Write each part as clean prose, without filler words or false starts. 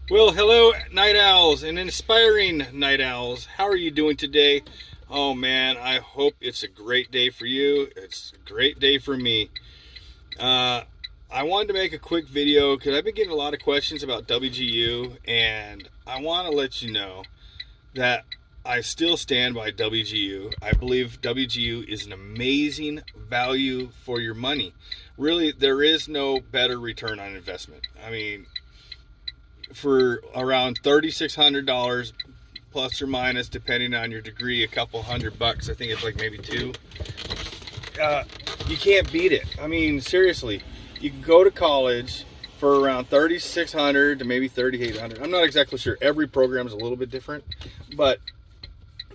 Well, hello, night owls and inspiring night owls. How are you doing today? Oh man, I hope it's a great day for you. It's a great day for me. I wanted to make a quick video because I've been getting a lot of questions about WGU, and I want to let you know that I still stand by WGU. I believe WGU is an amazing value for your money. Really, there is no better return on investment. I mean, for around $3,600 plus or minus, depending on your degree, a couple $100. I think it's like maybe two. You can't beat it. I mean, seriously, you can go to college for around $3,600 to maybe $3,800. I'm not exactly sure. Every program is a little bit different, but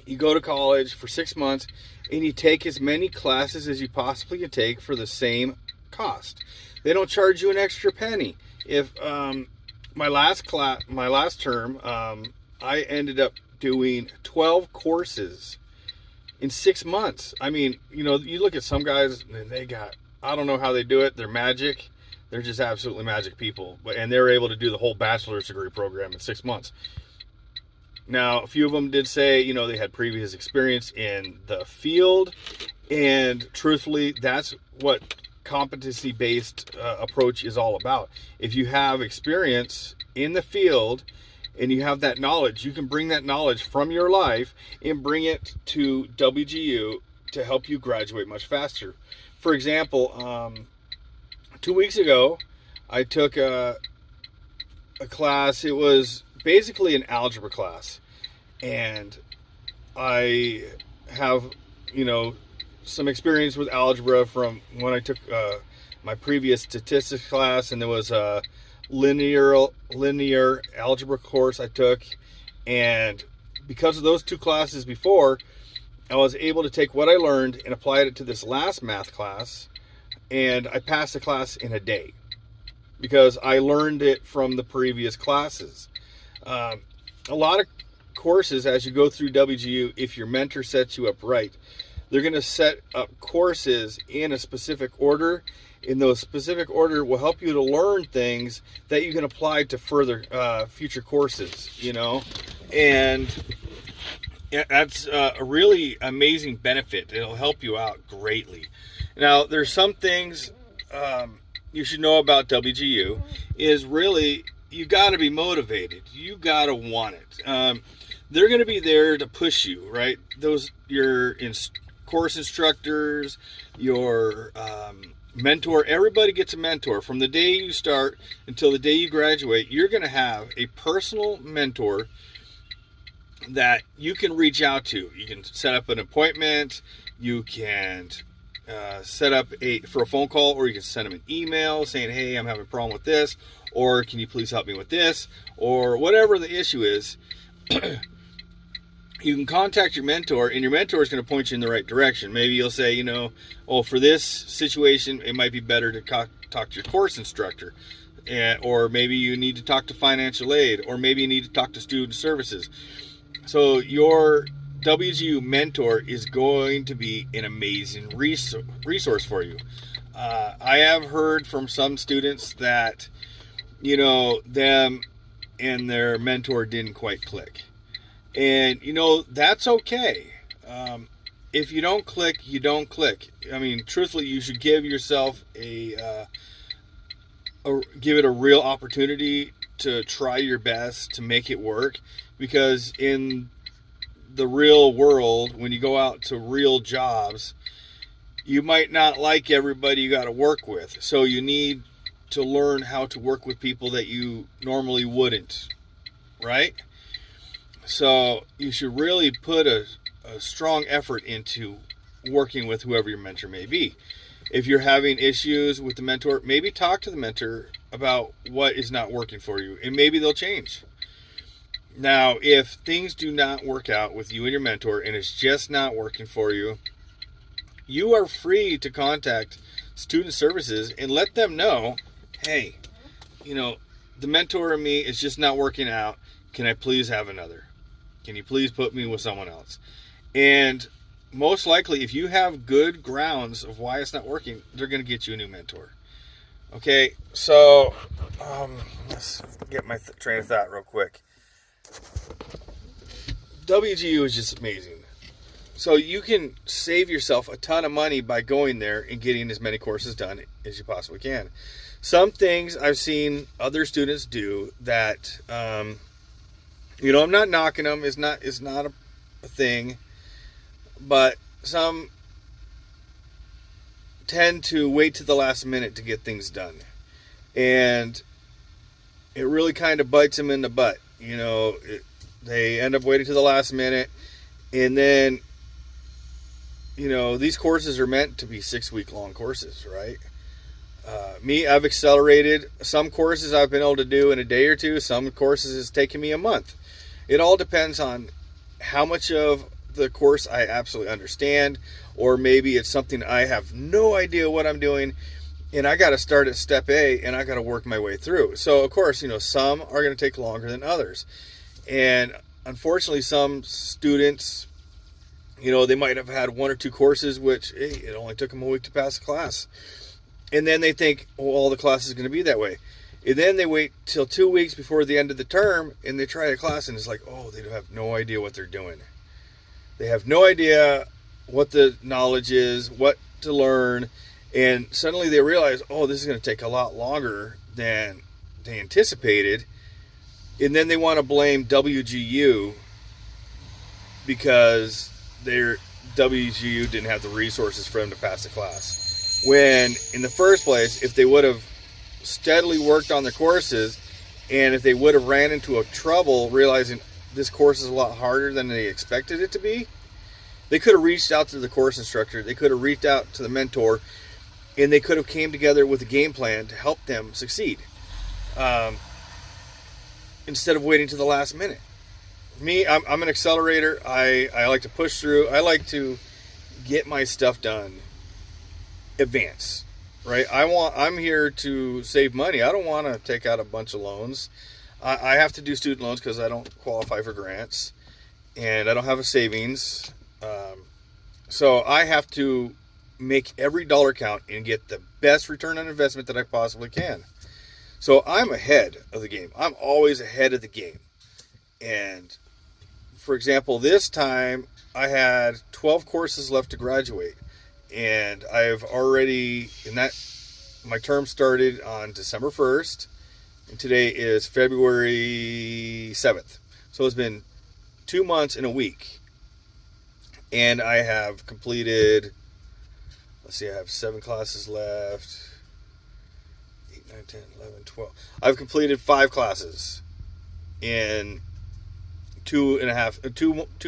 you go to college for 6 months and you take as many classes as you possibly can take for the same cost. They don't charge you an extra penny. If my last term, I ended up doing 12 courses in 6 months. I mean, you look at some guys and they got, I don't know how they do it. They're magic. They're just absolutely magic people. And they're able to do the whole bachelor's degree program in 6 months. Now, a few of them did say, they had previous experience in the field. And truthfully, that's what competency-based approach is all about. If you have experience in the field and you have that knowledge, you can bring that knowledge from your life and bring it to WGU to help you graduate much faster. For example, 2 weeks ago, I took a class. It was basically an algebra class, and I have, some experience with algebra from when I took my previous statistics class, and there was a linear algebra course I took, and because of those two classes before, I was able to take what I learned and apply it to this last math class, and I passed the class in a day because I learned it from the previous classes. A lot of courses, as you go through WGU, if your mentor sets you up right, they're going to set up courses in a specific order. In those specific order will help you to learn things that you can apply to further future courses, and that's a really amazing benefit. It'll help you out greatly. Now, there's some things you should know about WGU is really, you got to be motivated. You got to want it. They're going to be there to push you, right? Your course instructors, your mentor, everybody gets a mentor. From the day you start until the day you graduate, you're going to have a personal mentor that you can reach out to. You can set up an appointment. You can set up for a phone call, or you can send them an email saying, hey, I'm having a problem with this, or can you please help me with this, or whatever the issue is. You can contact your mentor, and your mentor is going to point you in the right direction. Maybe you'll say, for this situation, it might be better to talk to your course instructor. Or maybe you need to talk to financial aid, or maybe you need to talk to student services. So your WGU mentor is going to be an amazing resource for you. I have heard from some students that, them and their mentor didn't quite click. And, that's okay. If you don't click, you don't click. I mean, truthfully, you should give yourself give it a real opportunity to try your best to make it work. Because in the real world, when you go out to real jobs, you might not like everybody you got to work with. So you need to learn how to work with people that you normally wouldn't, right? So you should really put a strong effort into working with whoever your mentor may be. If you're having issues with the mentor, maybe talk to the mentor about what is not working for you, and maybe they'll change. Now, if things do not work out with you and your mentor, and it's just not working for you, you are free to contact student services and let them know, hey, the mentor and me is just not working out. Can I please have another? Can you please put me with someone else? And most likely, if you have good grounds of why it's not working, they're going to get you a new mentor. Okay, so let's get my train of thought real quick. WGU is just amazing. So you can save yourself a ton of money by going there and getting as many courses done as you possibly can. Some things I've seen other students do that, I'm not knocking them. It's not a thing, but some tend to wait to the last minute to get things done, and it really kind of bites them in the butt. They end up waiting to the last minute, and then these courses are meant to be 6-week long courses, right? I've accelerated some courses I've been able to do in a day or two. Some courses it's taken me a month. It all depends on how much of the course I absolutely understand, or maybe it's something I have no idea what I'm doing, and I got to start at step A and I got to work my way through. So of course, some are going to take longer than others, and unfortunately, some students, they might have had 1 or 2 courses, which it only took them a week to pass the class. And then they think, all the class is going to be that way. And then they wait till 2 weeks before the end of the term, and they try a class, and it's like, they have no idea what they're doing. They have no idea what the knowledge is, what to learn, and suddenly they realize, this is going to take a lot longer than they anticipated. And then they want to blame WGU because their WGU didn't have the resources for them to pass the class. When in the first place, if they would have steadily worked on their courses, and if they would have ran into a trouble realizing this course is a lot harder than they expected it to be, they could have reached out to the course instructor, they could have reached out to the mentor, and they could have came together with a game plan to help them succeed, instead of waiting to the last minute. I'm an accelerator. I like to push through. I like to get my stuff done. Advance, right? I'm here to save money. I don't want to take out a bunch of loans. I have to do student loans because I don't qualify for grants, and I don't have a savings. So I have to make every dollar count and get the best return on investment that I possibly can. So I'm ahead of the game. I'm always ahead of the game. And for example, this time I had 12 courses left to graduate. And I've already, my term started on December 1st, and today is February 7th. So it's been 2 months and a week. And I have completed, I have 7 classes left, 8, 9, 10, 11, 12. I've completed 5 classes in 2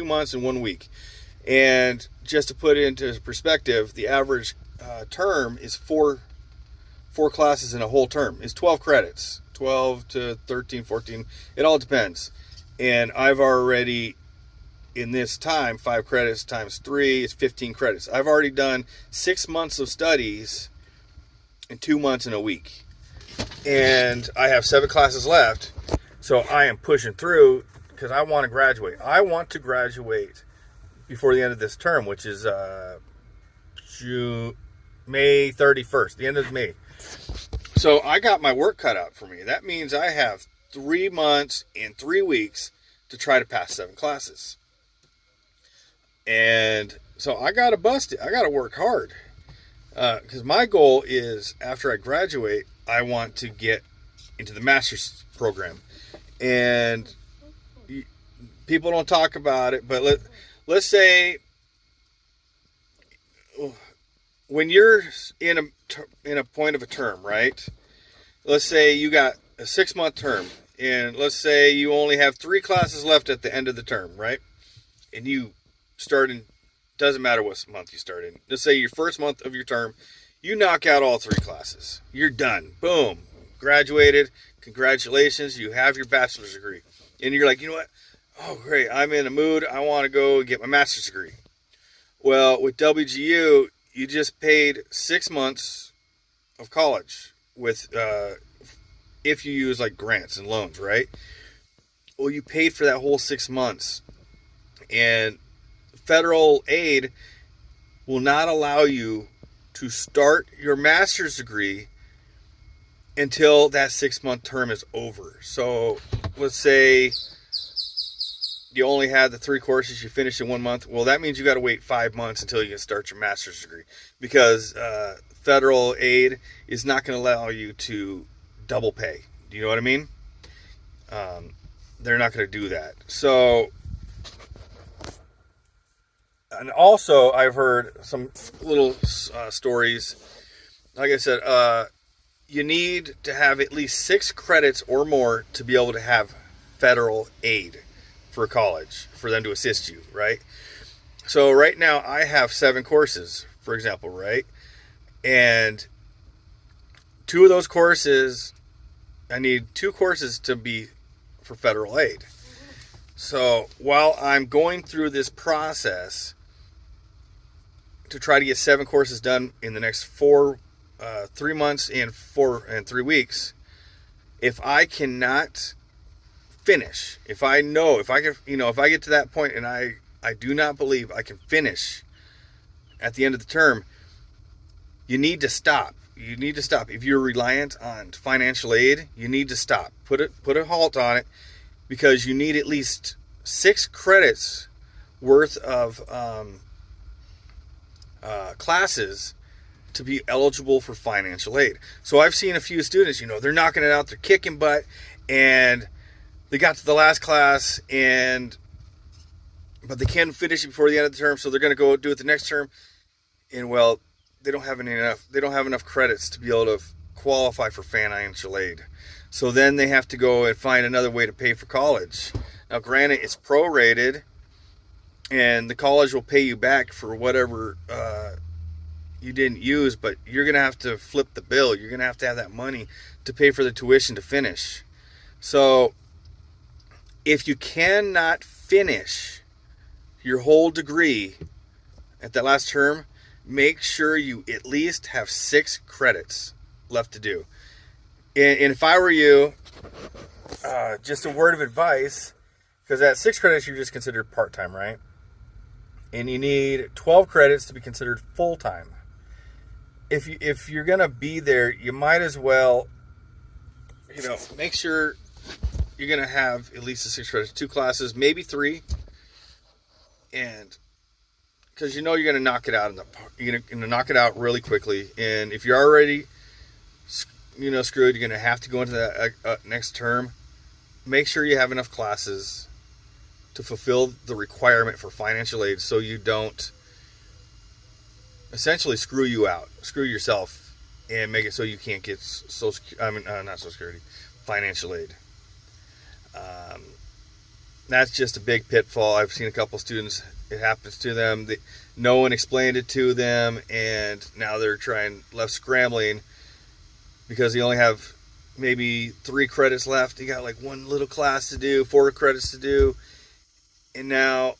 months and 1 week. And just to put it into perspective, the average term is 4 classes in a whole term. It's 12 credits, 12 to 13, 14. It all depends. And I've already, in this time, 5 credits times 3 is 15 credits. I've already done 6 months of studies in 2 months and a week. And I have 7 classes left. So I am pushing through because I want to graduate. I want to graduate before the end of this term, which is May 31st, the end of May. So I got my work cut out for me. That means I have 3 months and 3 weeks to try to pass 7 classes. And so I got to bust it. I got to work hard. Because my goal is, after I graduate, I want to get into the master's program. And people don't talk about it, but let's say when you're in a point of a term, right? Let's say you got a 6-month term, and let's say you only have 3 classes left at the end of the term, right? And you start in, doesn't matter what month you start in. Let's say your first month of your term, you knock out all 3 classes. You're done. Boom. Graduated. Congratulations. You have your bachelor's degree. And you're like, you know what? Oh, great, I'm in a mood. I want to go get my master's degree. Well, with WGU, you just paid 6 months of college with, if you use like grants and loans, right? Well, you paid for that whole 6 months. And federal aid will not allow you to start your master's degree until that 6-month term is over. So let's say you only had the 3 courses you finished in 1 month. Well, that means you got to wait 5 months until you can start your master's degree, because federal aid is not going to allow you to double pay. Do you know what I mean? They're not going to do that. So, and also I've heard some little stories. Like I said, you need to have at least 6 credits or more to be able to have federal aid for college, for them to assist you, right? So right now I have 7 courses, for example, right? And 2 of those courses, I need 2 courses to be for federal aid. So while I'm going through this process to try to get 7 courses done in the next 3 months and 3 weeks, if I cannot finish, if I get to that point and I do not believe I can finish at the end of the term, you need to stop. You need to stop. If you're reliant on financial aid, you need to stop. Put a halt on it, because you need at least 6 credits worth of classes to be eligible for financial aid. So I've seen a few students, they're knocking it out, they're kicking butt, and they got to the last class, but they can't finish it before the end of the term, so they're going to go do it the next term. And well, they don't have enough credits to be able to qualify for financial aid. So then they have to go and find another way to pay for college. Now, granted, it's prorated, and the college will pay you back for whatever you didn't use, but you're going to have to flip the bill. You're going to have that money to pay for the tuition to finish. So if you cannot finish your whole degree at that last term, make sure you at least have 6 credits left to do. And if I were you, just a word of advice, because at 6 credits, you're just considered part-time, right? And you need 12 credits to be considered full-time. If you're going to be there, you might as well, make sure you're going to have at least the 6 credits, 2 classes, maybe 3. And because you're going to knock it out you're going to knock it out really quickly. And if you're already screwed, you're going to have to go into that next term. Make sure you have enough classes to fulfill the requirement for financial aid, so you don't essentially screw yourself and make it so you can't get financial aid. That's just a big pitfall. I've seen a couple students, it happens to them. No one explained it to them, and now they're left scrambling because they only have maybe 3 credits left. They got like 1 little class to do, 4 credits to do, and now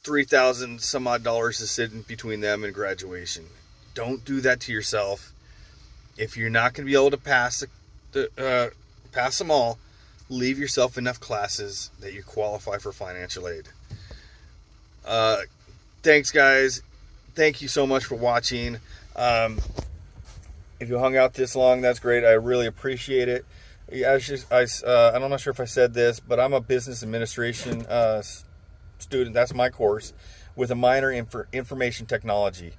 $3,000 some odd is sitting between them and graduation. Don't do that to yourself. If you're not going to be able to pass them all, leave yourself enough classes that you qualify for financial aid. Thanks, guys. Thank you so much for watching. If you hung out this long, that's great. I really appreciate it. I'm not sure if I said this, but I'm a business administration student. That's my course, with a minor in information technology.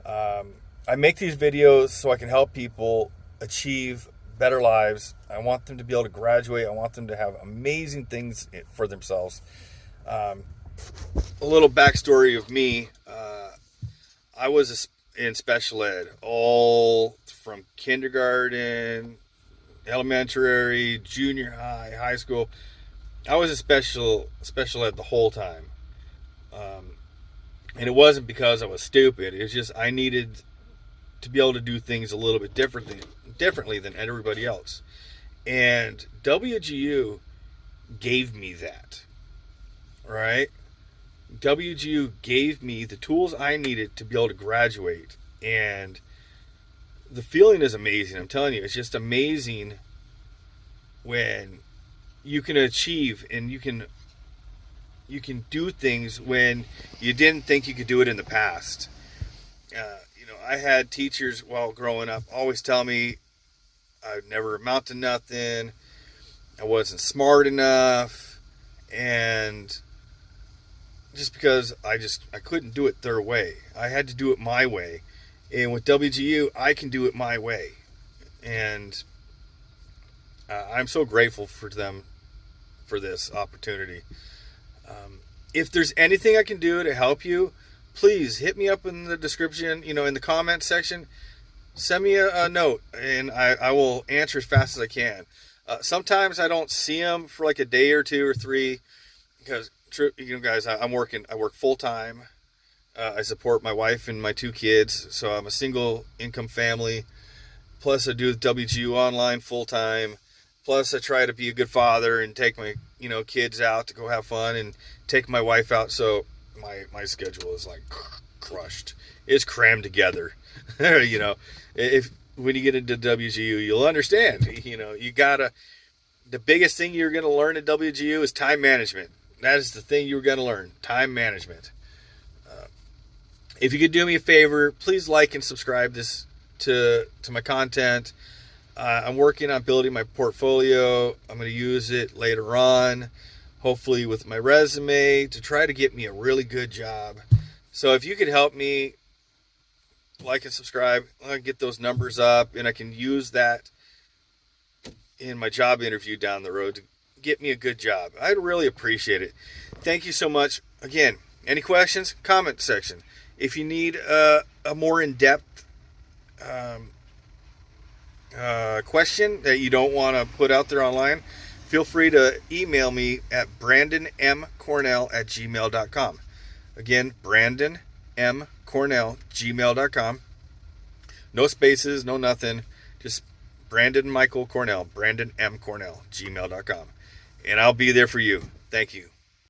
I make these videos so I can help people achieve better lives. I want them to be able to graduate. I want them to have amazing things for themselves. A little backstory of me. I was in special ed all from kindergarten, elementary, junior high, high school. I was a special ed the whole time. And it wasn't because I was stupid. It was just I needed to be able to do things a little bit differently than everybody else. And WGU gave me that, right? WGU gave me the tools I needed to be able to graduate. And the feeling is amazing. I'm telling you, it's just amazing when you can achieve and you can do things when you didn't think you could do it in the past. I had teachers while growing up always tell me I'd never amount to nothing. I wasn't smart enough. And just because I couldn't do it their way. I had to do it my way. And with WGU, I can do it my way. And I'm so grateful for them for this opportunity. If there's anything I can do to help you, please hit me up in the description, in the comment section. Send me a note, and I will answer as fast as I can. Sometimes I don't see them for like a day or two or three because, guys, I work full time. I support my wife and my 2 kids, so I'm a single income family. Plus, I do WGU online full time. Plus, I try to be a good father and take my kids out to go have fun and take my wife out. So my schedule is like crushed. It's crammed together. If when you get into WGU, you'll understand. You gotta. The biggest thing you're going to learn at WGU is time management. That is the thing you're going to learn, time management. If you could do me a favor, please like and subscribe to my content. I'm working on building my portfolio. I'm going to use it later on, hopefully with my resume, to try to get me a really good job. So if you could help me like and subscribe, I'll get those numbers up, and I can use that in my job interview down the road to get me a good job. I'd really appreciate it. Thank you so much. Again, any questions? Comment section. If you need a more in-depth question that you don't want to put out there online, feel free to email me at brandonmcornell@gmail.com. Again, brandonmcornell@gmail.com. No spaces, no nothing. Just Brandon Michael Cornell, Brandon M. Cornell, gmail.com. And I'll be there for you. Thank you.